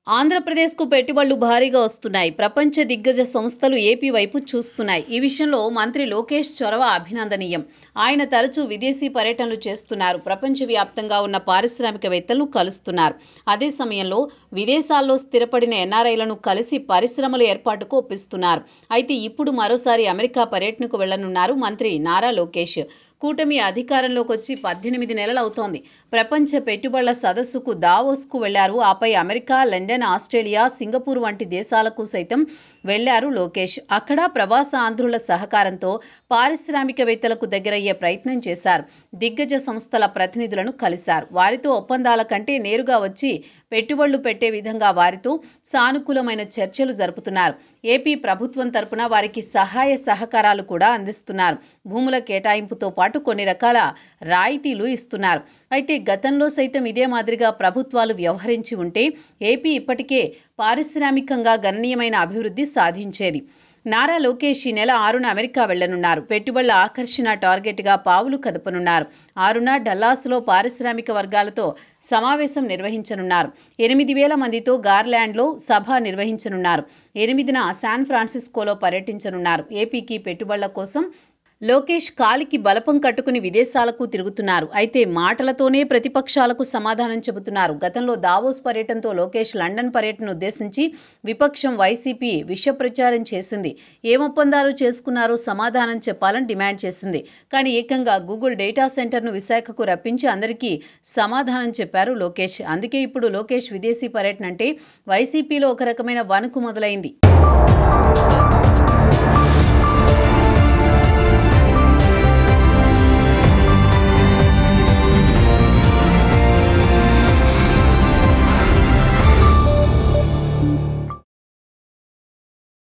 ఆంధ్రప్రదేశ్కు పెట్టుబడులు భారీగా వస్తున్నాయి. ప్రపంచ దిగ్గజ సంస్థలు ఏపీ వైపు చూస్తున్నాయి. ఈ విషయంలో మంత్రి లోకేష్ చొరవ అభినందనీయం. ఆయన తరచూ విదేశీ పర్యటనలు చేస్తున్నారు. ప్రపంచవ్యాప్తంగా ఉన్న పారిశ్రామికవేత్తలను కలుస్తున్నారు. అదే సమయంలో విదేశాల్లో స్థిరపడిన ఎన్ఆర్ఐలను కలిసి పరిశ్రమల ఏర్పాటుకు ఒప్పిస్తున్నారు. అయితే ఇప్పుడు మరోసారి అమెరికా పర్యటనకు వెళ్లనున్నారు మంత్రి నారా లోకేష్. కూటమి అధికారంలోకి వచ్చి 18 నెలలవుతోంది. ప్రపంచ పెట్టుబడుల సదస్సుకు దావోస్కు వెళ్లారు. ఆపై అమెరికా, లండన్, ఆస్ట్రేలియా, సింగపూర్ వంటి దేశాలకు సైతం వెళ్లారు లోకేష్. అక్కడ ప్రవాస ఆంధ్రుల సహకారంతో పారిశ్రామికవేత్తలకు దగ్గరయ్యే ప్రయత్నం చేశారు. దిగ్గజ సంస్థల ప్రతినిధులను కలిశారు. వారితో ఒప్పందాల కంటే నేరుగా వచ్చి పెట్టుబడులు పెట్టే విధంగా వారితో సానుకూలమైన చర్చలు జరుపుతున్నారు. ఏపీ ప్రభుత్వం తరపున వారికి సహాయ సహకారాలు కూడా అందిస్తున్నారు. భూముల కేటాయింపుతో పాటు కొన్ని రకాల రాయితీలు ఇస్తున్నారు. అయితే గతంలో సైతం ఇదే మాదిరిగా ప్రభుత్వాలు వ్యవహరించి ఉంటే ఏపీ ఇప్పటికే పారిశ్రామికంగా గణనీయమైన అభివృద్ధి సాధించేది. నారా లోకేష్ ఈ నెల 6న అమెరికా వెళ్లనున్నారు. పెట్టుబడుల ఆకర్షణ టార్గెట్గా పావులు కదపనున్నారు. 6న డల్లాస్లో పారిశ్రామిక వర్గాలతో సమావేశం నిర్వహించనున్నారు. 8,000 మందితో గార్లాండ్లో సభ నిర్వహించనున్నారు. 8న శాన్ ఫ్రాన్సిస్కోలో పర్యటించనున్నారు. ఏపీకి పెట్టుబడుల కోసం లోకేష్ కాలికి బలపం కట్టుకుని విదేశాలకు తిరుగుతున్నారు. అయితే మాటలతోనే ప్రతిపక్షాలకు సమాధానం చెబుతున్నారు. గతంలో దావోస్ పర్యటనతో లోకేష్ లండన్ పర్యటనను ఉద్దేశించి విపక్షం వైసీపీ విష ప్రచారం చేసింది. ఏం ఒప్పందాలు చేసుకున్నారో సమాధానం చెప్పాలని డిమాండ్ చేసింది. కానీ ఏకంగా గూగుల్ డేటా సెంటర్ను విశాఖకు రప్పించి అందరికీ సమాధానం చెప్పారు లోకేష్. అందుకే ఇప్పుడు లోకేష్ విదేశీ పర్యటన అంటే వైసీపీలో ఒక రకమైన వణుకు మొదలైంది.